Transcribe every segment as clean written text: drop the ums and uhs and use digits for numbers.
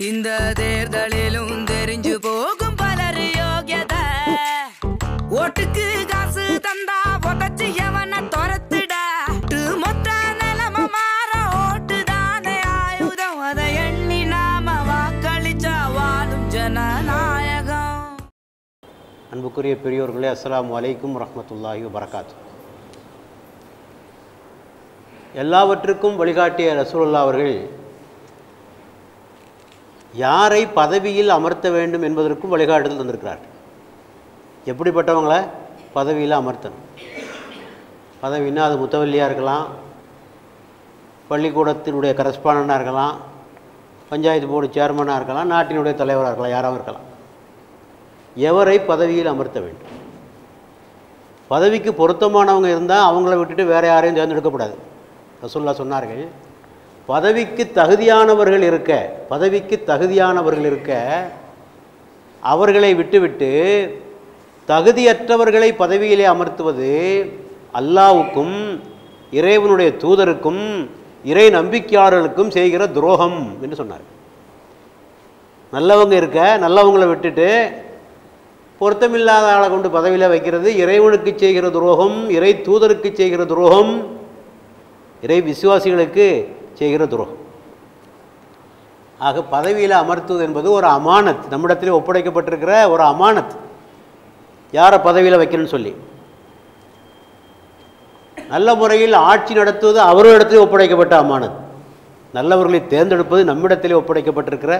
இந்த தேர்தலிலும் தெரிஞ்சு போகும் பலர் யோகியத ஓட்டுக்கு காசு தந்தா உதச்சு எவனை துரத்துடா மொத்த நிலம மாற ஓட்டுதானே ஆயுதம் அதை எண்ணி நாம வாக்களிச்சா வாழும் ஜனநாயகம். அன்புக்குரிய பெரியோர்களே, அஸ்ஸலாமு அலைக்கும் வரஹ்மத்துல்லாஹி வபரகாத்துஹு. எல்லாவற்றுக்கும் வழிகாட்டிய ரசூலுல்லாஹ் அவர்கள் யாரை பதவியில் அமர்த்த வேண்டும் என்பதற்கும் வழிகாட்டுதல் தந்திருக்கிறார். எப்படிப்பட்டவங்களை பதவியில் அமர்த்தணும்? பதவின்னா அது முத்தவல்லியாக இருக்கலாம், பள்ளிக்கூடத்தினுடைய கரஸ்பாண்டண்டாக இருக்கலாம், பஞ்சாயத்து போர்டு சேர்மனாக இருக்கலாம், நாட்டினுடைய தலைவராக இருக்கலாம், யாராகவும் இருக்கலாம். எவரை பதவியில் அமர்த்த வேண்டும்? பதவிக்கு பொருத்தமானவங்க இருந்தால் அவங்கள விட்டுட்டு வேறு யாரையும் தேர்ந்தெடுக்கக்கூடாது. ரசூலுல்லாஹ் சொன்னார்கள், பதவிக்கு தகுதியானவர்கள் இருக்க அவர்களை விட்டுவிட்டு தகுதியற்றவர்களை பதவியிலே அமர்த்துவது அல்லாஹ்வுக்கும் இறைவனுடைய தூதருக்கும் இறை நம்பிக்கையாளர்களுக்கும் செய்கிற துரோகம் என்று சொன்னார். நல்லவங்களை விட்டுட்டு பொருத்தமில்லாத ஆளை கொண்டு பதவியில் வைக்கிறது இறைவனுக்கு செய்கிற துரோகம், இறை தூதருக்கு செய்கிற துரோகம், இறை விசுவாசிகளுக்கு செய்கிற துரோகம். ஆக பதவியில் அமர்த்துவது என்பது ஒரு அமானத், நம்மிடத்திலே ஒப்படைக்கப்பட்டிருக்கிற ஒரு அமானத். யாரை பதவியில் வைக்கணும்னு சொல்லி நல்ல முறையில் ஆட்சி நடத்துவது அவர்களிடத்திலே ஒப்படைக்கப்பட்ட அமானத். நல்லவர்களை தேர்ந்தெடுப்பது நம்மிடத்திலே ஒப்படைக்கப்பட்டிருக்கிற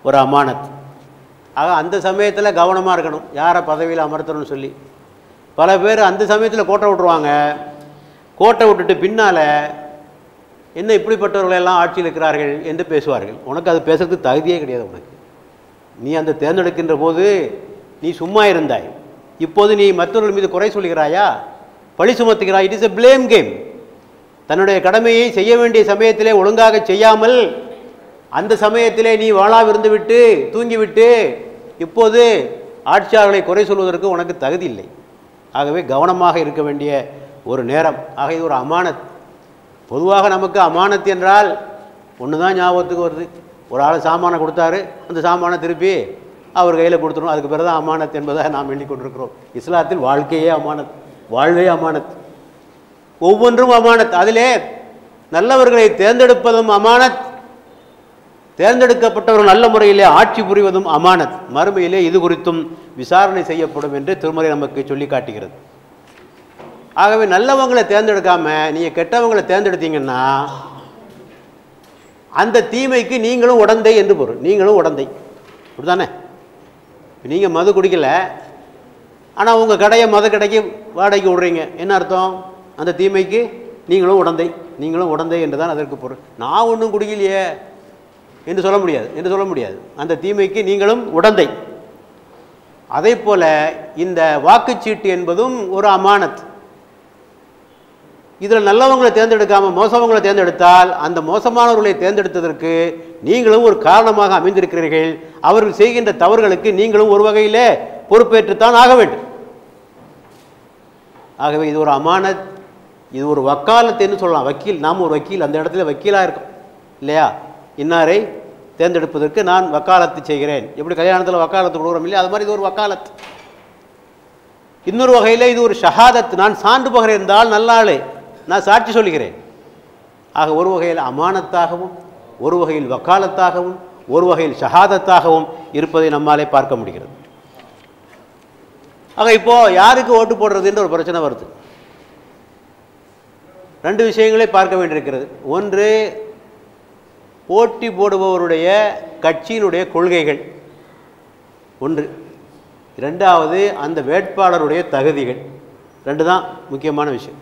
ஒரு அமானத். ஆக அந்த சமயத்தில் கவனமாக இருக்கணும், யாரை பதவியில் அமர்த்தணும்னு சொல்லி. பல பேர் அந்த சமயத்தில் கோட்டை விட்டுருவாங்க. கோட்டை விட்டுட்டு பின்னால் என்ன இப்படிப்பட்டவர்களெல்லாம் ஆட்சியில் இருக்கிறார்கள் என்று பேசுவார்கள். உனக்கு அது பேசுறதுக்கு தகுதியே கிடையாது. உனக்கு நீ அந்த தேர்ந்தெடுக்கின்ற போது நீ சும்மா இருந்தாய், இப்போது நீ மற்றவர்கள் மீது குறை சொல்கிறாயா, பழி சுமத்துகிறாய். It is a blame game. தன்னுடைய கடமையை செய்ய வேண்டிய சமயத்திலே ஒழுங்காக செய்யாமல் அந்த சமயத்திலே நீ வாழாவிருந்து விட்டு தூங்கிவிட்டு இப்போது ஆட்சியாளர்களை குறை சொல்வதற்கு உனக்கு தகுதி இல்லை. ஆகவே கவனமாக இருக்க வேண்டிய ஒரு நேரம். ஆக இது ஒரு அமானத். பொதுவாக நமக்கு அமானத் என்றால் ஒன்று தான் ஞாபகத்துக்கு வருது. ஒரு ஆள் சாமானை கொடுத்தாரு, அந்த சாமானை திருப்பி அவர் கையில் கொடுத்துரும், அதுக்கு பிறகு தான் அமானத் என்பதாக நாம் எண்ணிக்கொண்டிருக்கிறோம். இஸ்லாத்தில் வாழ்க்கையே அமானத், வாழ்வே அமானத், ஒவ்வொன்றும் அமானத். அதிலே நல்லவர்களை தேர்ந்தெடுப்பதும் அமானத், தேர்ந்தெடுக்கப்பட்டவர்கள் நல்ல முறையிலே ஆட்சி புரிவதும் அமானத். மறுமையிலே இது குறித்தும் விசாரணை செய்யப்படும் என்று திருமறை நமக்கு சொல்லி காட்டுகிறது. ஆகவே நல்லவங்களை தேர்ந்தெடுக்காம நீங்கள் கெட்டவங்களை தேர்ந்தெடுத்தீங்கன்னா அந்த தீமைக்கு நீங்களும் உடந்தை என்று பொருள். நீங்களும் உடந்தை, அப்படிதானே? நீங்கள் மது குடிக்கல, ஆனால் உங்கள் கடையை மது கடைக்கு வாடகைக்கு விடுறீங்க, என்ன அர்த்தம்? அந்த தீமைக்கு நீங்களும் உடந்தை என்று தான் அதற்கு பொருள். நான் ஒன்றும் குடிக்கலையே என்று சொல்ல முடியாது. அந்த தீமைக்கு நீங்களும் உடந்தை. அதே போல இந்த வாக்குச்சீட்டு என்பதும் ஒரு அமானத். இதில் நல்லவங்களை தேர்ந்தெடுக்காமல் மோசவங்களை தேர்ந்தெடுத்தால் அந்த மோசமானவர்களை தேர்ந்தெடுத்ததற்கு நீங்களும் ஒரு காரணமாக அமைந்திருக்கிறீர்கள். அவர்கள் செய்கின்ற தவறுகளுக்கு நீங்களும் ஒரு வகையிலே பொறுப்பேற்றுத்தான் ஆக வேண்டும். ஆகவே இது ஒரு அமானத், இது ஒரு வக்காலத் என்று சொல்லலாம். வக்கீல், நாம் ஒரு வக்கீல், அந்த இடத்துல வக்கீலாக இருக்கும் இல்லையா? இன்னாரை தேர்ந்தெடுப்பதற்கு நான் வக்காலத்து செய்கிறேன். எப்படி கல்யாணத்தில் வக்காலத்து கொடுக்குறோம் இல்லையா, அது மாதிரி இது ஒரு வக்காலத். இன்னொரு வகையில் இது ஒரு ஷஹாதத், நான் சான்று பகர் இருந்தால் நல்லாளே, நான் சாட்சி சொல்கிறேன். ஆக ஒரு வகையில் அமானத்தாகவும் ஒரு வகையில் வக்காலத்தாகவும் ஒரு வகையில் ஷஹாதத்தாகவும் இருப்பதை நம்மாலே பார்க்க முடிகிறது. ஆக இப்போது யாருக்கு ஓட்டு போடுறதுன்ற ஒரு பிரச்சனை வருது. ரெண்டு விஷயங்களே பார்க்க வேண்டியிருக்கிறது. ஒன்று, போட்டி போடுபவருடைய கட்சியினுடைய கொள்கைகள் ஒன்று. இரண்டாவது, அந்த வேட்பாளருடைய தகுதிகள். ரெண்டு தான் முக்கியமான விஷயம்.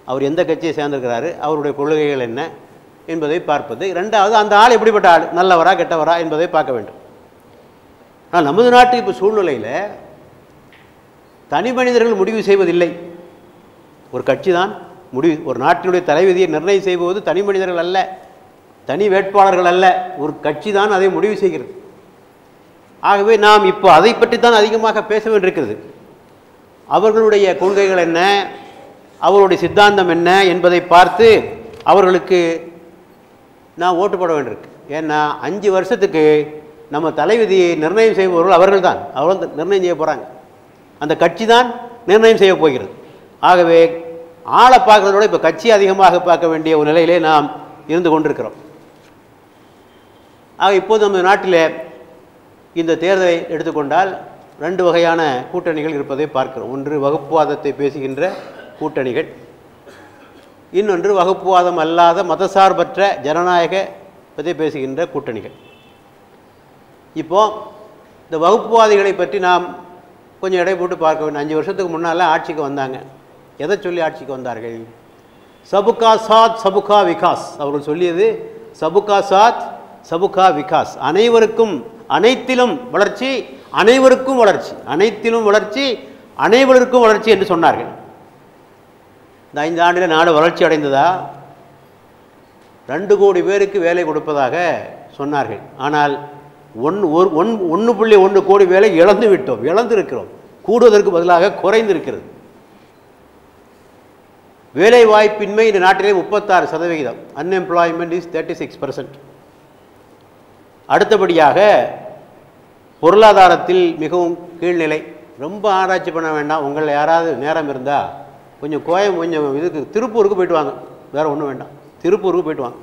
அவர் எந்த கட்சியை சேர்ந்திருக்கிறாரு, அவருடைய கொள்கைகள் என்ன என்பதை பார்ப்பது. ரெண்டாவது, அந்த ஆள் எப்படிப்பட்ட ஆள், நல்லவரா கெட்டவரா என்பதை பார்க்க வேண்டும். ஆனால் நமது நாட்டு இப்போ சூழ்நிலையில் தனி மனிதர்கள் முடிவு செய்வதில்லை, ஒரு கட்சி தான் முடிவு. ஒரு நாட்டினுடைய தலைவிதியை நிர்ணயம் செய்வது தனி மனிதர்கள் அல்ல, தனி வேட்பாளர்கள் அல்ல, ஒரு கட்சி தான் அதை முடிவு செய்கிறது. ஆகவே நாம் இப்போ அதை பற்றி தான் அதிகமாக பேச வேண்டியிருக்கிறது. அவர்களுடைய கொள்கைகள் என்ன, அவருடைய சித்தாந்தம் என்ன என்பதை பார்த்து அவர்களுக்கு நான் ஓட்டு போட வேண்டியிருக்கு. ஏன்னா 5 வருஷத்துக்கு நம்ம தலைவிதியை நிர்ணயம் செய்பவர்கள் அவர்கள் தான். அவர்கள் நிர்ணயம் செய்ய போகிறாங்க. அந்த கட்சி தான் நிர்ணயம் செய்ய போகிறது. ஆகவே ஆளை பார்க்கறதோட இப்போ கட்சி அதிகமாக பார்க்க வேண்டிய ஒரு நிலையிலே நாம் இருந்து கொண்டிருக்கிறோம். ஆக இப்போது நம்ம நாட்டில் இந்த தேர்தலை எடுத்துக்கொண்டால் 2 வகையான கூட்டணிகள் இருப்பதை பார்க்கிறோம். ஒன்று வகுப்புவாதத்தை பேசுகின்ற கூட்டணிகள், இன்னொன்று வகுப்புவாதம் அல்லாத மதசார்பற்ற ஜனநாயக பற்றி பேசுகின்ற கூட்டணிகள். இப்போது இந்த வகுப்புவாதிகளை பற்றி நாம் கொஞ்சம் எடை போட்டு பார்க்க வேண்டும். 5 வருஷத்துக்கு முன்னால் ஆட்சிக்கு வந்தாங்க. எதை சொல்லி ஆட்சிக்கு வந்தார்கள்? சபுகா சாத் சபுகா விகாஸ். அவர்கள் சொல்லியது சபுகா சாத் சபுகா விகாஸ். அனைவருக்கும் அனைத்திலும் வளர்ச்சி, அனைவருக்கும் வளர்ச்சி, அனைத்திலும் வளர்ச்சி, அனைவருக்கும் வளர்ச்சி என்று சொன்னார்கள். இந்த 5 ஆண்டில் நாடு வளர்ச்சி அடைந்ததா? 2 கோடி பேருக்கு வேலை கொடுப்பதாக சொன்னார்கள். ஆனால் 1.1 கோடி வேலை இழந்து விட்டோம், இழந்திருக்கிறோம். கூடுவதற்கு பதிலாக குறைந்திருக்கிறது. வேலை வாய்ப்பின்மை இந்த நாட்டிலே 36%. Unemployment is 36%. அடுத்தபடியாக பொருளாதாரத்தில் மிகவும் கீழ்நிலை. ரொம்ப ஆராய்ச்சி பண்ண வேண்டாம். உங்களில் யாராவது நேரம் இருந்தால் கொஞ்சம் இதுக்கு திருப்பூருக்கு போய்ட்டு வாங்க. வேறு ஒன்றும் வேண்டாம், திருப்பூருக்கு போய்ட்டு வாங்க.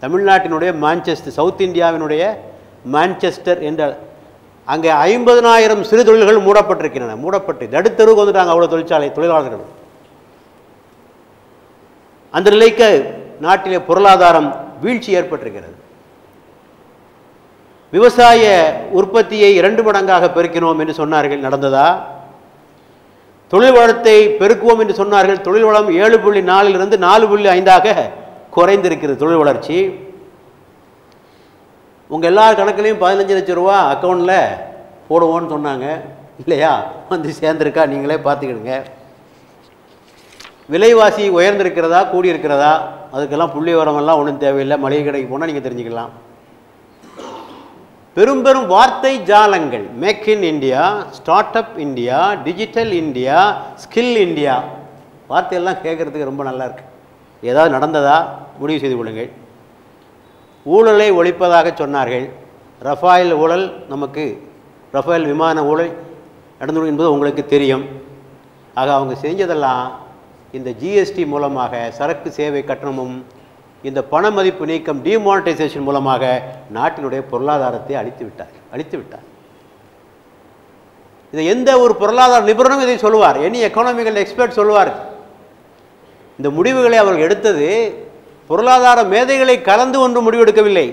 தமிழ்நாட்டினுடைய மான்செஸ்டர், சவுத் இந்தியாவினுடைய மான்செஸ்டர் என்ற அங்கே 50,000 சிறு தொழில்கள் மூடப்பட்டிருக்கின்றன. மூடப்பட்டு நடுத்தருவுக்கு வந்துட்டாங்க அவ்வளோ தொழிலாளர்கள். அந்த நிலைக்கு நாட்டிலே பொருளாதாரம் வீழ்ச்சி ஏற்பட்டிருக்கிறது. விவசாய உற்பத்தியை 2 மடங்காக பெருக்கினோம் என்று சொன்னார்கள். நடந்ததா? தொழில் வளத்தை பெருக்குவோம் என்று சொன்னார்கள். தொழில் வளம் 7.4 4.5 குறைந்திருக்கிறது தொழில் வளர்ச்சி. உங்கள் எல்லா கணக்குலையும் 15 லட்சம் ரூபா அக்கௌண்ட்டில் போடுவோன்னு சொன்னாங்க இல்லையா? வந்து சேர்ந்துருக்கா? நீங்களே பார்த்துக்கிடுங்க. விலைவாசி உயர்ந்திருக்கிறதா கூடியிருக்கிறதா? அதுக்கெல்லாம் புள்ளி விவரமெல்லாம் ஒன்றும் தேவையில்லை. மளிகை கடைக்கு போனால் நீங்கள் தெரிஞ்சுக்கலாம். பெரும் பெரும் வார்த்தை ஜாலங்கள், make in India, start up India, digital India, skill India, வார்த்தையெல்லாம் கேட்குறதுக்கு ரொம்ப நல்லா இருக்கு. ஏதாவது நடந்ததா? முடிவு செய்து கொள்ளுங்கள். ஊழலை ஒழிப்பதாக சொன்னார்கள். ரஃபேல் ஊழல், நமக்கு ரஃபேல் விமான ஊழல் நடந்து என்பது உங்களுக்கு தெரியும். ஆக அவங்க செஞ்சதெல்லாம் இந்த ஜிஎஸ்டி மூலமாக, சரக்கு சேவை கட்டணமும் இந்த பண மதிப்பு நீக்கம் டிமானிட்டைசேஷன் மூலமாக நாட்டினுடைய பொருளாதாரத்தை அழித்து விட்டார். இதை எந்த ஒரு பொருளாதார நிபுணரும் இதை சொல்லுவார். எனி எக்கனாமிக்கல் எக்ஸ்பர்ட் சொல்லுவார். இந்த முடிவுகளை அவர்கள் எடுத்தது பொருளாதார மேதைகளை கலந்து ஒன்று முடிவெடுக்கவில்லை.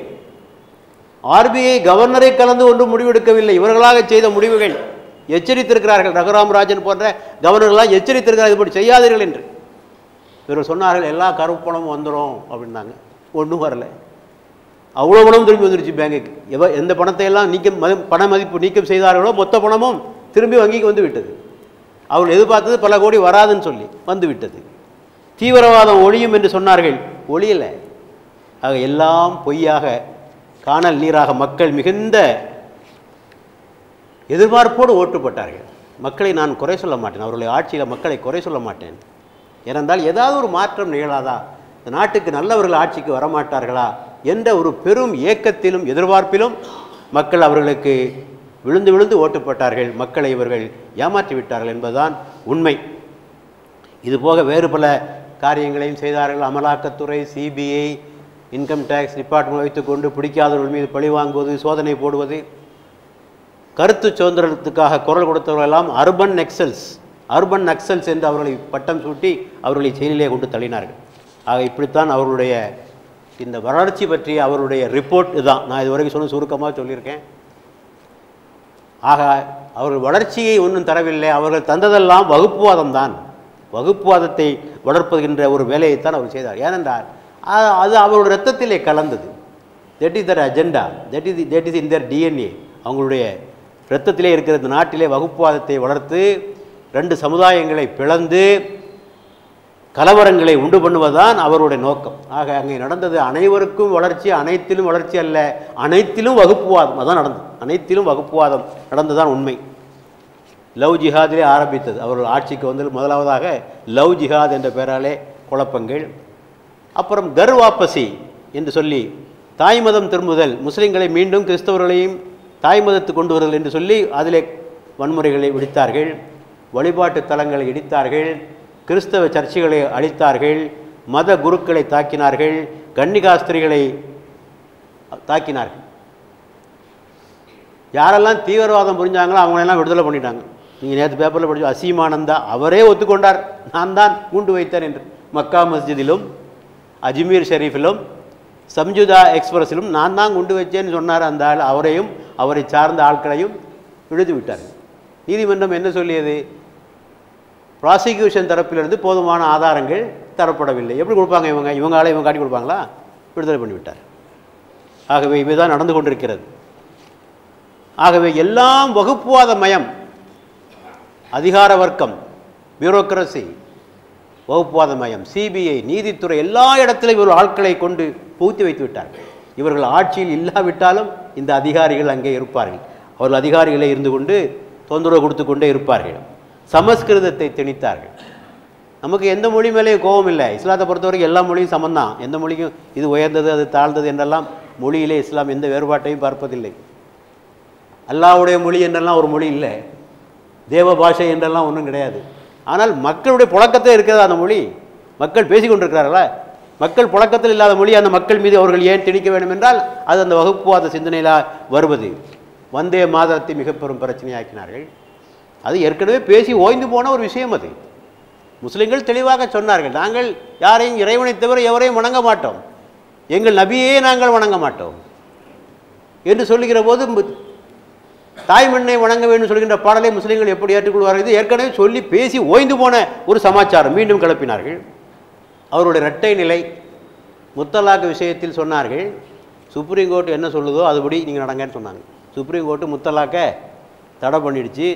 ஆர்பிஐ கவர்னரை கலந்து ஒன்று முடிவெடுக்கவில்லை. இவர்களாக செய்த முடிவுகள். எச்சரித்திருக்கிறார்கள். ரகுராம் ராஜன் போன்ற கவர்னர்களாக எச்சரித்திருக்கிறார்கள், இப்படி செய்யாதீர்கள் என்று. இவர்கள் சொன்னார்கள் எல்லா கருப்பு பணமும் வந்துடும் அப்படின்னாங்க. ஒன்றும் வரல. அவ்வளோ பணமும் திரும்பி வந்துருச்சு பேங்குக்கு. எந்த பணத்தை எல்லாம் பண மதிப்பு நீக்கம் செய்தார்களோ மொத்த பணமும் திரும்பி வங்கிக்கு வந்து விட்டது. அவர்கள் எதிர்பார்த்தது பல கோடி வராதுன்னு சொல்லி வந்து விட்டது. தீவிரவாதம் ஒழியும் என்று சொன்னார்கள், ஒழியலை. ஆக எல்லாம் பொய்யாக, காணல் நீராக மக்கள் மிகுந்த எதிர்பார்ப்போடு ஓட்டுப்பட்டார்கள். மக்களை நான் குறை சொல்ல மாட்டேன், அவர்களுடைய ஆட்சியில் மக்களை குறை சொல்ல மாட்டேன். ஏனென்றால் ஏதாவது ஒரு மாற்றம் நிகழாதா, இந்த நாட்டுக்கு நல்லவர்கள் ஆட்சிக்கு வரமாட்டார்களா என்ற ஒரு பெரும் ஏக்கத்திலும் எதிர்பார்ப்பிலும் மக்கள் அவர்களுக்கு விழுந்து விழுந்து ஓட்டுப்பட்டார்கள். மக்களை இவர்கள் ஏமாற்றி விட்டார்கள் என்பதுதான் உண்மை. இதுபோக வேறு பல காரியங்களையும் செய்தார்கள். அமலாக்கத்துறை, சிபிஐ, இன்கம் டேக்ஸ் டிபார்ட்மெண்ட் வைத்துக்கொண்டு பிடிக்காதவர்கள் மீது பழி வாங்குவது, சோதனை போடுவது, கருத்து சுதந்திரத்துக்காக குரல் கொடுத்தவர்களெல்லாம் அர்பன் நக்சல்ஸ் என்று அவர்களை பட்டம் சூட்டி அவர்களை செயலிலே கொண்டு தள்ளினார்கள். ஆக இப்படித்தான் அவர்களுடைய இந்த வளர்ச்சி பற்றிய அவருடைய ரிப்போர்ட் இதுதான். நான் இதுவரைக்கும் சொன்ன சுருக்கமாக சொல்லியிருக்கேன். ஆக அவர்கள் வளர்ச்சியை ஒன்றும் தரவில்லை. அவர்கள் தந்ததெல்லாம் வகுப்புவாதம் தான். வகுப்புவாதத்தை வளர்ப்புகின்ற ஒரு வேலையைத்தான் அவர் செய்தார். ஏனென்றால் அது அவருடைய இரத்தத்திலே கலந்தது. That is the agenda, that is in the DNA. அவங்களுடைய இரத்தத்திலே இருக்கிற இந்த நாட்டிலே வகுப்புவாதத்தை வளர்த்து 2 சமுதாயங்களை பிளந்து கலவரங்களை உண்டு பண்ணுவதுதான் அவருடைய நோக்கம். ஆக அங்கே நடந்தது அனைவருக்கும் வளர்ச்சி, அனைத்திலும் வளர்ச்சி அல்ல, அனைத்திலும் வகுப்புவாதம். அதான் நடந்தது. அனைத்திலும் வகுப்புவாதம் நடந்ததுதான் உண்மை. லவ் ஜிஹாதிலே ஆரம்பித்தது. அவர்கள் ஆட்சிக்கு வந்து முதலாவதாக லவ் ஜிஹாத் என்ற பெயராலே குழப்பங்கள். அப்புறம் கர் வாபசி என்று சொல்லி தாய் மதம் திரும்புதல், முஸ்லிம்களை மீண்டும் கிறிஸ்தவர்களையும் தாய் மதத்து கொண்டு வருதல் என்று சொல்லி அதிலே வன்முறைகளை விடுத்தார்கள், வழிபாட்டு தலங்களை இடித்தார்கள், கிறிஸ்தவ சர்ச்சைகளை அழித்தார்கள், மத குருக்களை தாக்கினார்கள், கன்னிகாஸ்திரிகளை தாக்கினார்கள். யாரெல்லாம் தீவிரவாதம் புரிஞ்சாங்களோ அவங்களெல்லாம் விடுதலை பண்ணிட்டாங்க. நீங்கள் நேற்று பேப்பரில் படிச்சு அசீமானந்தா அவரே ஒத்துக்கொண்டார், நான் தான் குண்டு வைத்தேன் என்று. மக்கா மஸ்ஜிதிலும் அஜ்மீர் ஷெரீஃபிலும் சம்ஜுதா எக்ஸ்பிரஸிலும் நான் தான் குண்டு வச்சேன்னு சொன்னார் அந்த ஆள். அவரையும் அவரை சார்ந்த ஆட்களையும் விடுத்து விட்டார்கள். நீதிமன்றம் என்ன சொல்லியது? ப்ராசிக்யூஷன் தரப்பிலிருந்து போதுமான ஆதாரங்கள் தரப்படவில்லை. எப்படி கொடுப்பாங்க இவங்களால இவங்க காட்டி கொடுப்பாங்களா? விடுதலை பண்ணிவிட்டார். ஆகவே இவைதான் நடந்து கொண்டிருக்கிறது. ஆகவே எல்லாம் வகுப்புவாத மயம், அதிகார வர்க்கம், பியூரோக்ரசி, வகுப்புவாத மயம், சிபிஐ, நீதித்துறை, எல்லா இடத்திலும் இவர்கள் ஆட்களை கொண்டு பூத்தி வைத்து விட்டார்கள். இவர்கள் ஆட்சியில் இல்லாவிட்டாலும் இந்த அதிகாரிகள் அங்கே இருப்பார்கள். அவர்கள் அதிகாரிகளை இருந்து கொண்டு தொந்தரவு கொடுத்து கொண்டே இருப்பார்கள். சமஸ்கிருதத்தை திணித்தார்கள். நமக்கு எந்த மொழி மேலேயும் கோபம் இல்லை. இஸ்லாத்தை பொறுத்தவரைக்கும் எல்லா மொழியும் சமந்தான். எந்த மொழிக்கும் இது உயர்ந்தது அது தாழ்ந்தது என்றெல்லாம் மொழியிலே இஸ்லாம் எந்த வேறுபாட்டையும் பார்ப்பதில்லை. அல்லாஹ்வுடைய மொழி என்றெல்லாம் ஒரு மொழி இல்லை, தேவ பாஷை என்றெல்லாம் ஒன்றும் கிடையாது. ஆனால் மக்களுடைய புழக்கத்தில் இருக்கிறது அந்த மொழி. மக்கள் பேசி கொண்டிருக்கிறார்களா? மக்கள் புழக்கத்தில் இல்லாத மொழி அந்த மக்கள் மீது அவர்கள் ஏன் திணிக்க வேண்டும் என்றால் அது அந்த வகுப்புவாத சிந்தனையில் வருவது. வந்தே மாதரத்தை மிக பெரும் பிரச்சனையாக்கினார்கள். அது ஏற்கனவே பேசி ஓய்ந்து போன ஒரு விஷயம். அது முஸ்லிம்கள் தெளிவாக சொன்னார்கள், நாங்கள் யாரையும் இறைவனை தவிர எவரையும் வணங்க மாட்டோம், எங்கள் நபியே நாங்கள் வணங்க மாட்டோம் என்று சொல்லுகிற போது தாய் மண்ணை வணங்க வேண்டும் சொல்கின்ற பாடலை முஸ்லிம்கள் எப்படி ஏற்றுக்கொள்வார்கள்? இது ஏற்கனவே சொல்லி பேசி ஓய்ந்து போன ஒரு சமாச்சாரம் மீண்டும் கிளப்பினார்கள். அவருடைய இரட்டை நிலை முத்தலாக் விஷயத்தில் சொன்னார்கள், சுப்ரீம் கோர்ட் என்ன சொல்லுதோ அதுபடி நீங்கள் நடங்கன்னு சொன்னாங்க. சுப்ரீம் கோர்ட்டு முத்தலாக்கை தடை பண்ணிடுச்சு.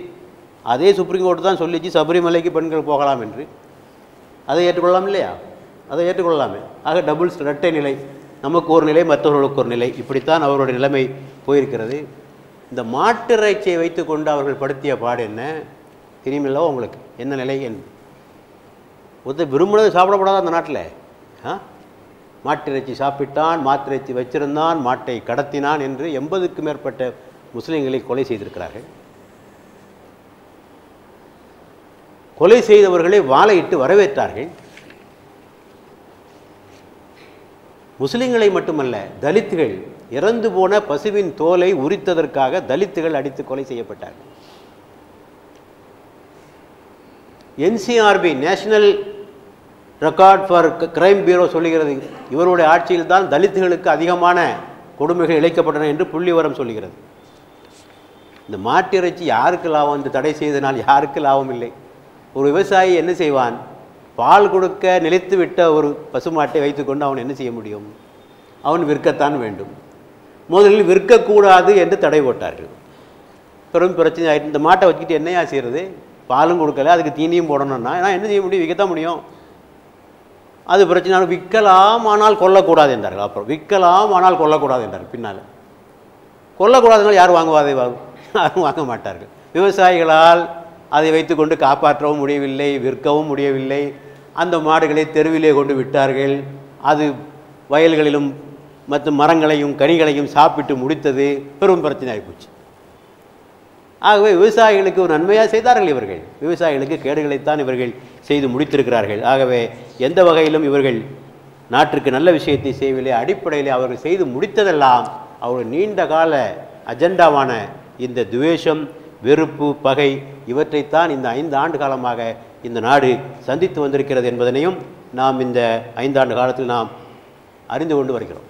அதே சுப்ரீம் கோர்ட்டு தான் சொல்லிச்சு சபரிமலைக்கு பெண்கள் போகலாம் என்று. அதை ஏற்றுக்கொள்ளலாம் இல்லையா? அதை ஏற்றுக்கொள்ளலாமே. ஆக டபுள்ஸ், இரட்டை நிலை, நமக்கு ஒரு நிலை மற்றவர்களுக்கு ஒரு நிலை, இப்படித்தான் அவருடைய நிலைமை போயிருக்கிறது. இந்த மாட்டிறைச்சியை வைத்து கொண்டு அவர்கள் படுத்திய பாடு என்ன தெரியுமில்லவோ உங்களுக்கு? என்ன நிலை என்று ஒருத்தர் விரும்பினது சாப்பிடப்படாத அந்த நாட்டில். மாட்டிறைச்சி சாப்பிட்டான், மாட்டிறைச்சி வச்சிருந்தான், மாட்டை கடத்தினான் என்று 80க்கும் மேற்பட்ட முஸ்லீம்களை கொலை செய்திருக்கிறார்கள். கொலை செய்தவர்களை வாழையிட்டு வரவேற்றார்கள். முஸ்லிம்களை மட்டுமல்ல, தலித்துகள், இறந்து போன பசுவின் தோலை உரித்ததற்காக தலித்துகள் அடித்து கொலை செய்யப்பட்டார்கள். NCRB, national record for crime bureau சொல்லுகிறது, இவருடைய ஆட்சியில் தான் தலித்துகளுக்கு அதிகமான கொடுமைகள் இழைக்கப்பட்டன என்று புள்ளிவரம் சொல்லுகிறது. இந்த மாட்டிறைச்சி யாருக்கு லாபம்? இந்த தடை செய்தனால் யாருக்கு லாபம் இல்லை? ஒரு விவசாயி என்ன செய்வான்? பால் கொடுக்க நிலைத்து விட்ட ஒரு பசுமாட்டை வைத்துக்கொண்டு அவன் என்ன செய்ய முடியும்? அவன் விற்கத்தான் வேண்டும். முதலில் விற்கக்கூடாது என்று தடை போட்டார்கள். பெரும் பிரச்சனை ஆகிட்டு, இந்த மாட்டை வச்சுக்கிட்டு என்னையா செய்கிறது? பாலும் கொடுக்கல, அதுக்கு தீனியும் போடணும்னா நான் என்ன செய்ய முடியும்? விற்கத்தான் முடியும். அது பிரச்சனை. விற்கலாம் ஆனால் கொல்லக்கூடாது என்றார்கள். அப்புறம் விற்கலாம் ஆனால் கொல்லக்கூடாது என்றார்கள். பின்னால் கொல்லக்கூடாதுனால் யார் வாங்குவாதை? யாரும் வாங்க மாட்டார்கள். விவசாயிகளால் அதை வைத்துக்கொண்டு காப்பாற்றவும் முடியவில்லை, விற்கவும் முடியவில்லை. அந்த மாடுகளை தெருவிலே கொண்டு விட்டார்கள். அது வயல்களிலும் மற்றும் மரங்களையும் கனிகளையும் சாப்பிட்டு முடித்தது. பெரும் பிரச்சனை ஆகிப்போச்சு. ஆகவே விவசாயிகளுக்கு ஒரு நன்மையாக செய்தார்கள் இவர்கள். விவசாயிகளுக்கு கேடுகளைத்தான் இவர்கள் செய்து முடித்திருக்கிறார்கள். ஆகவே எந்த வகையிலும் இவர்கள் நாட்டிற்கு நல்ல விஷயத்தை செய்யவில்லை. அடிப்படையில் அவர்கள் செய்து முடித்ததெல்லாம் அவர்கள் நீண்ட கால அஜெண்டாவான இந்த துவேஷம், வெறுப்பு, பகை, இவற்றைத்தான் இந்த 5 ஆண்டு காலமாக இந்த நாடு சந்தித்து வந்திருக்கிறது என்பதனையும் நாம் இந்த 5 ஆண்டு காலத்தில் நாம் அறிந்து கொண்டு வருகிறோம்.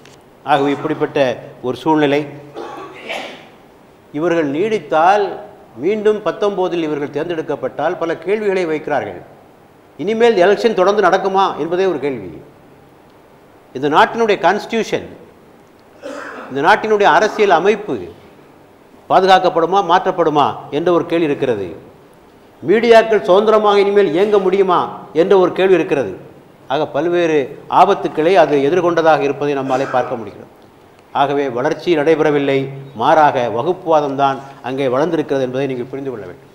ஆகவே இப்படிப்பட்ட ஒரு சூழ்நிலை இவர்கள் நீடித்தால், மீண்டும் 19இல் இவர்கள் தேர்ந்தெடுக்கப்பட்டால் பல கேள்விகளை வைக்கிறார்கள். இனிமேல் எலெக்ஷன் தொடர்ந்து நடக்குமா என்பதே ஒரு கேள்வி. இந்த நாட்டினுடைய கான்ஸ்டியூஷன், இந்த நாட்டினுடைய அரசியல் அமைப்பு பாதுகாக்கப்படுமா, மாற்றப்படுமா என்ற ஒரு கேள்வி இருக்கிறது. மீடியாக்கள் சுதந்திரமாக இனிமேல் இயங்க முடியுமா என்ற ஒரு கேள்வி இருக்கிறது. ஆக பல்வேறு ஆபத்துக்களை அது எதிர்கொண்டதாக இருப்பதை நம்மாலே பார்க்க முடிகிறது. ஆகவே வளர்ச்சி நடைபெறவில்லை, மாறாக வகுப்புவாதம்தான் அங்கே வளர்ந்திருக்கிறது என்பதை நீங்கள் புரிந்து கொள்ள வேண்டும்.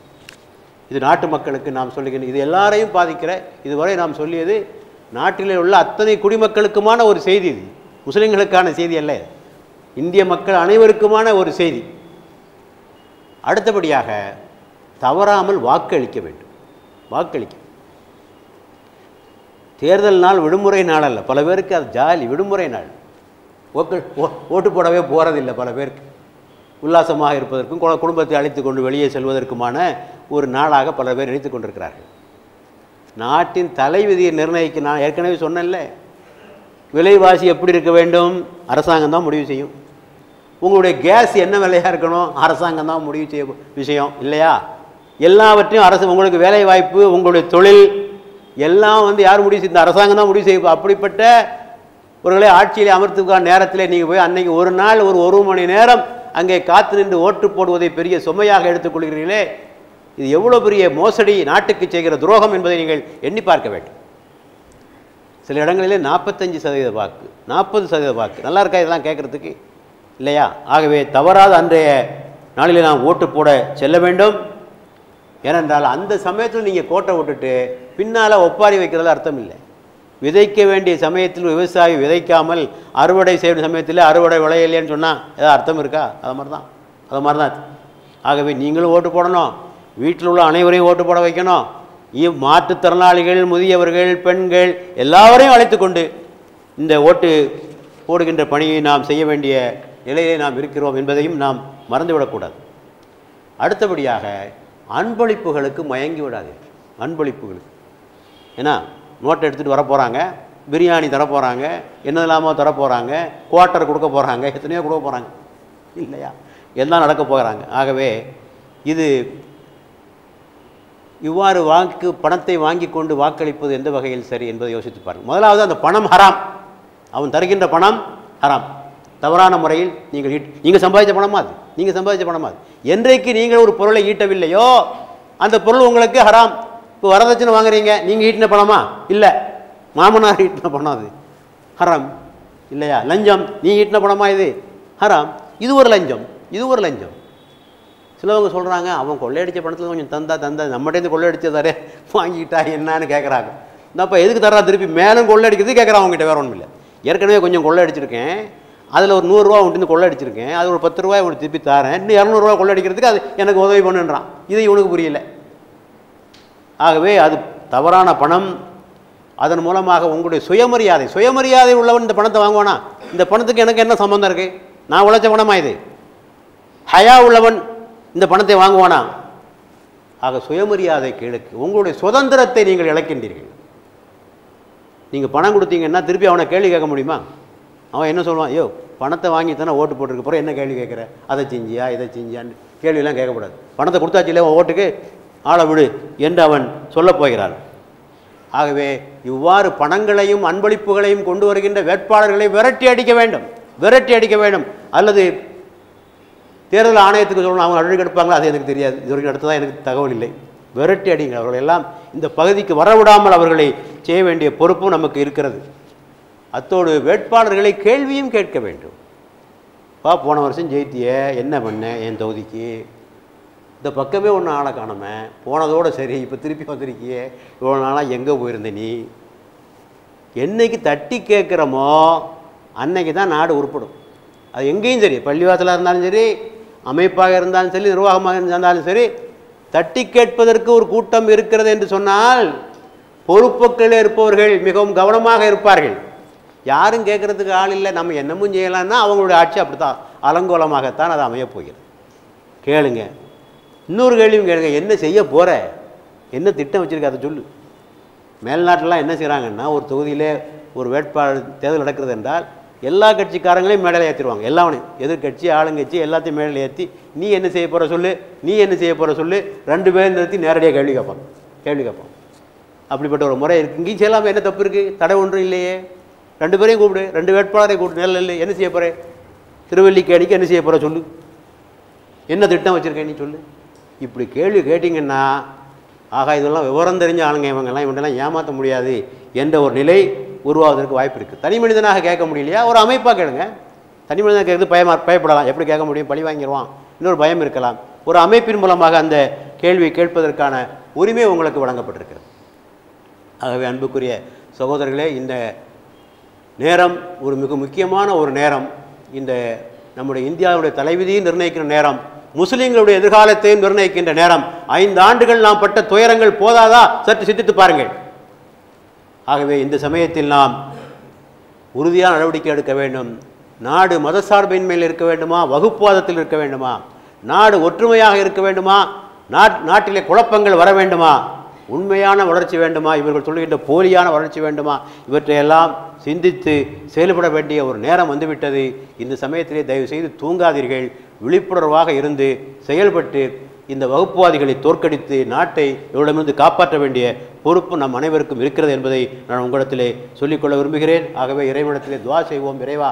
இது நாட்டு மக்களுக்கு நாம் சொல்லுகின்ற, இது எல்லாரையும் பாதிக்கிற, இதுவரை நாம் சொல்லியது நாட்டிலே உள்ள அத்தனை குடிமக்களுக்குமான ஒரு செய்தி. இது முஸ்லிம்களுக்கான செய்தி அல்ல, இந்திய மக்கள் அனைவருக்குமான ஒரு செய்தி. அடுத்தபடியாக தவறாமல் வாக்களிக்க வேண்டும். வாக்களிக்க தேர்தல் நாள் விடுமுறை நாள் அல்ல, பல பேருக்கு அது ஜாலி, விடுமுறை நாள். ஓட்டு போடவே போகிறதில்லை பல பேருக்கு. உல்லாசமாக இருப்பதற்கும் குடும்பத்தை அழைத்து கொண்டு வெளியே செல்வதற்குமான ஒரு நாளாக பல பேர் நினைத்து கொண்டிருக்கிறார்கள். நாட்டின் தலைவிதியை நிர்ணயிக்க நான் ஏற்கனவே சொன்னேன்ல, விலைவாசி எப்படி இருக்க வேண்டும் அரசாங்கம் தான் முடிவு செய்யும். உங்களுடைய கேஸ் என்ன விலையாக இருக்கணும் அரசாங்கம் தான் முடிவு செய்ய விஷயம் இல்லையா? எல்லாவற்றையும் அரசு, உங்களுக்கு வேலை வாய்ப்பு, உங்களுடைய தொழில் எல்லாம் யார் முடிவு செய்ய? இந்த அரசாங்கம் தான் முடிவு செய்யும். அப்படிப்பட்ட ஒருகளை ஆட்சியிலே அமர்த்துக்கான நேரத்தில் நீங்கள் போய் அன்னைக்கு ஒரு நாள் ஒரு மணி நேரம் அங்கே காத்து நின்று ஓட்டு போடுவதை பெரிய சுமையாக எடுத்துக்கொள்கிறீர்களே, இது எவ்வளோ பெரிய மோசடி, நாட்டுக்கு செய்கிற துரோகம் என்பதை நீங்கள் எண்ணி பார்க்க வேண்டும். சில இடங்களிலே 45% வாக்கு, 40% வாக்கு. நல்லா இருக்கா இதெல்லாம் கேட்குறதுக்கு இல்லையா? ஆகவே தவறாத அன்றைய நாளிலே நாம் ஓட்டு போட செல்ல வேண்டும். ஏனென்றால் அந்த சமயத்தில் நீங்கள் கோட்டை விட்டுட்டு பின்னால் ஒப்பாரி வைக்கிறதுல அர்த்தம் இல்லை. விதைக்க வேண்டிய சமயத்தில் விவசாயி விதைக்காமல் அறுவடை செய்யும் சமயத்தில் அறுவடை விளையலைன்னு சொன்னால் ஏதாவது அர்த்தம் இருக்கா? அது மாதிரி தான். ஆகவே நீங்களும் ஓட்டு போடணும், வீட்டில் உள்ள அனைவரையும் ஓட்டு போட வைக்கணும். மாற்றுத்திறனாளிகள், முதியவர்கள், பெண்கள் எல்லாவரையும் அழைத்து கொண்டு இந்த ஓட்டு போடுகின்ற பணியை நாம் செய்ய வேண்டிய நிலையிலே நாம் இருக்கிறோம் என்பதையும் நாம் மறந்துவிடக்கூடாது. அடுத்தபடியாக அன்பளிப்புகளுக்கு மயங்கி விடாது. அன்பளிப்புகளுக்கு ஏன்னா நோட்டை எடுத்துகிட்டு வர போகிறாங்க, பிரியாணி தர போகிறாங்க, என்னதெல்லாமோ தர போகிறாங்க, குவார்ட்டர் கொடுக்க போகிறாங்க, எத்தனையோ கொடுக்க போகிறாங்க இல்லையா? எல்லாம் நடக்க போகிறாங்க. ஆகவே இது இவ்வாறு பணத்தை வாங்கி கொண்டு வாக்களிப்பது எந்த வகையில் சரி என்பதை யோசித்து பாருங்கள். முதலாவது அந்த பணம் ஹராம். அவன் தருகின்ற பணம் ஹராம், தவறான முறையில் நீங்கள் சம்பாதித்த பணமா அது? நீங்கள் சம்பாதித்த பணமா அது? என்றைக்கு நீங்கள் ஒரு பொருளை ஈட்டவில்லையோ அந்த பொருள் உங்களுக்கு ஹராம். இப்போ வரதட்சணை வாங்குறீங்க, நீங்கள் ஈட்டின பணமா? இல்லை, மாமனார் ஈட்டின பணம் அது ஹராம் இல்லையா? லஞ்சம், நீ ஈட்டின பணமா? இது ஹராம். இது ஒரு லஞ்சம், இது ஒரு லஞ்சம். சிலவங்க சொல்கிறாங்க, அவன் கொள்ளையடித்த பணத்தில் கொஞ்சம் தந்தா நம்மகிட்டேருந்து கொள்ளையடிச்சதாரே வாங்கிக்கிட்டா என்னன்னு கேட்குறாங்க. இந்தப்போ எதுக்கு தர்றா திருப்பி மேலும் கொள்ளையடிக்கிறது கேட்குறான் அவங்ககிட்ட, வேற ஒன்றும் இல்லை. ஏற்கனவே கொஞ்சம் கொள்ளையடிச்சிருக்கேன், அதில் ஒரு 100 ரூபா உண்டு கொள்ளையடிச்சிருக்கேன், அது ஒரு 10 ரூபாய் உனக்கு திருப்பி தரேன், இன்னும் 200 ரூபா கொள்ளையடிக்கிறதுக்கு அது எனக்கு உதவி பண்ணுன்றான். இது இவனுக்கு புரியல. ஆகவே அது தவறான பணம். அதன் மூலமாக உங்களுடைய சுயமரியாதை உள்ளவன் இந்த பணத்தை வாங்குவானா? இந்த பணத்துக்கு எனக்கு என்ன சம்பந்தம் இருக்குது? நான் உழைச்ச பணமா இது? ஹயா உள்ளவன் இந்த பணத்தை வாங்குவானா? ஆக சுயமரியாதை கேளுக்கு உங்களுடைய சுதந்திரத்தை நீங்கள் இழக்கின்றீர்கள். நீங்கள் பணம் கொடுத்தீங்கன்னா திருப்பி அவனை கேள்வி கேட்க முடியுமா? அவன் என்ன சொல்லுவான்? ஐயோ பணத்தை வாங்கி தானே ஓட்டு போட்டிருக்க போகிற, என்ன கேள்வி கேட்குற, அதை செஞ்சியா இதை செஞ்சியான்னு கேள்வியெல்லாம் கேட்கக்கூடாது. பணத்தை கொடுத்தாச்சு இல்லை ஓட்டுக்கு, ஆளை விடு என்று அவன் சொல்லப் போகிறான். ஆகவே இவ்வாறு பணங்களையும் அன்பளிப்புகளையும் கொண்டு வருகின்ற வேட்பாளர்களை விரட்டி அடிக்க வேண்டும். அல்லது தேர்தல் ஆணையத்துக்கு சொல்லணும், அவங்க நடவடிக்கை எடுப்பாங்களா அது எனக்கு தெரியாது, இது வரைக்கும் அடுத்ததான் எனக்கு தகவல் இல்லை. விரட்டி அடிங்க. அவர்கள் எல்லாம் இந்த பகுதிக்கு வரவிடாமல் அவர்களை செய்ய வேண்டிய பொறுப்பும் நமக்கு இருக்கிறது. அத்தோடு வேட்பாளர்களை கேள்வியும் கேட்க வேண்டும். போன வருஷம் ஜெயித்திய, என்ன பண்ண என் தொகுதிக்கு, இந்த பக்கமே ஒன்று ஆளை காணாம போனதோடு சரி, இப்போ திருப்பி வந்திருக்கியே, இவ்வளோ நாளாக எங்கே போயிருந்த நீ? என்னைக்கு தட்டி கேட்குறோமோ அன்னைக்கு தான் நாடு உருப்படும். அது எங்கேயும் சரி, பள்ளிவாசலாக இருந்தாலும் சரி, அமைப்பாக இருந்தாலும் சரி, நிர்வாகமாக இருந்தாலும் சரி, தட்டி கேட்பதற்கு ஒரு கூட்டம் இருக்கிறது என்று சொன்னால் பொறுப்புகளில் இருப்பவர்கள் மிகவும் கவனமாக இருப்பார்கள். யாரும் கேட்குறதுக்கு ஆள் இல்லை, நம்ம என்னமும் செய்யலாம்னா அவங்களுடைய ஆட்சி அப்படித்தான் அலங்கோலமாகத்தான் அது அமையப் போகிறது. கேளுங்க. இன்னொரு கேள்வியும் கேளுங்க, என்ன செய்ய போகிற, என்ன திட்டம் வச்சுருக்க அதை சொல்லு. மேல்நாட்டிலாம் என்ன செய்கிறாங்கன்னா, ஒரு தொகுதியிலே ஒரு வேட்பாளர் தேர்தல் நடக்கிறது என்றால் எல்லா கட்சிக்காரங்களையும் மேடையில் ஏற்றிடுவாங்க. எல்லாவனையும், எதிர்கட்சி ஆளுங்கட்சி எல்லாத்தையும் மேடையில் ஏற்றி நீ என்ன செய்ய போகிற சொல்லு, நீ என்ன செய்ய போகிற சொல்லு, 2 பேரும் நிறுத்தி நேரடியாக கேள்வி கேட்பான். அப்படிப்பட்ட ஒரு முறை இருக்குது. இங்கேயும் செய்யலாமல் என்ன தப்பு இருக்குது? தடை ஒன்றும் இல்லையே. 2 பேரையும் கூப்பிடு, 2 வேட்பாளரை கூப்பிடு, நெல் என்ன செய்ய போகிறேன், திருவல்லிக்கேணிக்கு என்ன செய்ய போகிற சொல்லு, என்ன திட்டம் வச்சுருக்கேன் நீ சொல்லு. இப்படி கேள்வி கேட்டிங்கன்னா ஆகா இதெல்லாம் விவரம் தெரிஞ்ச ஆளுங்க, இவங்கெல்லாம் ஏமாற்ற முடியாது என்ற ஒரு நிலை உருவாவதற்கு வாய்ப்பு இருக்குது. தனி மனிதனாக கேட்க முடியலையா, ஒரு அமைப்பாக கேளுங்க. தனி மனிதனாக கேட்குறது பயப்படலாம், எப்படி கேட்க முடியும், பழி வாங்கிடுவான், இன்னொரு பயம் இருக்கலாம். ஒரு அமைப்பின் மூலமாக அந்த கேள்வியை கேட்பதற்கான உரிமை உங்களுக்கு வழங்கப்பட்டிருக்கிறது. ஆகவே அன்புக்குரிய சகோதரர்களே, இந்த நேரம் ஒரு மிக முக்கியமான ஒரு நேரம். இந்த நம்முடைய இந்தியாவுடைய தலைவிதியை நிர்ணயிக்கிற நேரம். முஸ்லிம்களுடைய எதிர்காலத்தையும் நிர்ணயிக்கின்ற நேரம். 5 ஆண்டுகள் நாம் பட்ட துயரங்கள் போதாதா? சற்று சிந்தித்து பாருங்கள். ஆகவே இந்த சமயத்தில் நாம் உறுதியான நடவடிக்கை எடுக்க வேண்டும். நாடு மதசார்பின்மையில் இருக்க வேண்டுமா, வகுப்புவாதத்தில் இருக்க வேண்டுமா, நாடு ஒற்றுமையாக இருக்க வேண்டுமா, நாட்டிலே குழப்பங்கள் வர வேண்டுமா, உண்மையான வளர்ச்சி வேண்டுமா, இவர்கள் சொல்லுகின்ற போலியான வளர்ச்சி வேண்டுமா, இவற்றையெல்லாம் சிந்தித்து செயல்பட வேண்டிய ஒரு நேரம் வந்துவிட்டது. இந்த சமயத்திலே தயவு செய்து தூங்காதீர்கள். விழிப்புணர்வாக இருந்து செயல்பட்டு இந்த வகுப்புவாதிகளை தோற்கடித்து நாட்டை இவரிடமிருந்து காப்பாற்ற வேண்டிய பொறுப்பு நம் அனைவருக்கும் இருக்கிறது என்பதை நான் உங்களிடத்திலே சொல்லிக்கொள்ள விரும்புகிறேன். ஆகவே இறைவனிடத்திலே துவா செய்வோம். இறைவா,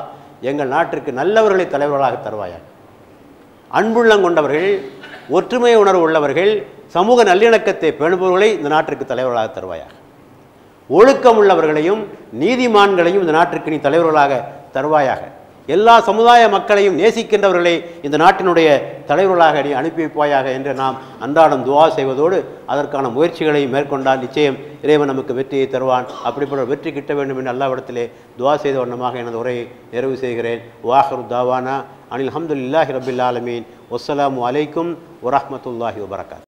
எங்கள் நாட்டிற்கு நல்லவர்களை தலைவர்களாக தருவாயா, அன்புள்ளம் கொண்டவர்கள், ஒற்றுமை உணர்வு உள்ளவர்கள், சமூக நல்லிணக்கத்தை பேணுபவர்களை இந்த நாட்டிற்கு தலைவர்களாக தருவாயா, ஒழுக்கம் உள்ளவர்களையும் நீதிமான்களையும் இந்த நாட்டிற்கு நீ தலைவர்களாக தருவாயாக, எல்லா சமுதாய மக்களையும் நேசிக்கின்றவர்களை இந்த நாட்டினுடைய தலைவர்களாக நீ அனுப்பி வைப்பாயாக என்று நாம் அன்றாடம் துவா செய்வதோடு அதற்கான முயற்சிகளை மேற்கொண்டால் நிச்சயம் இறைவன் நமக்கு வெற்றியை தருவான். அப்படிப்பட்ட வெற்றி கிட்ட வேண்டும் என்று அல்லாஹ்விடத்திலே துவா செய்த வண்ணமாக எனது உரையை நிறைவு செய்கிறேன். வாஹிரு தாவானா அனில் அல்ஹம்துலில்லாஹி ரப்பில் ஆலமீன். வஸ்ஸலாமு அலைக்கும் வரஹ்மத்துல்லாஹி வபரகாத்துஹு.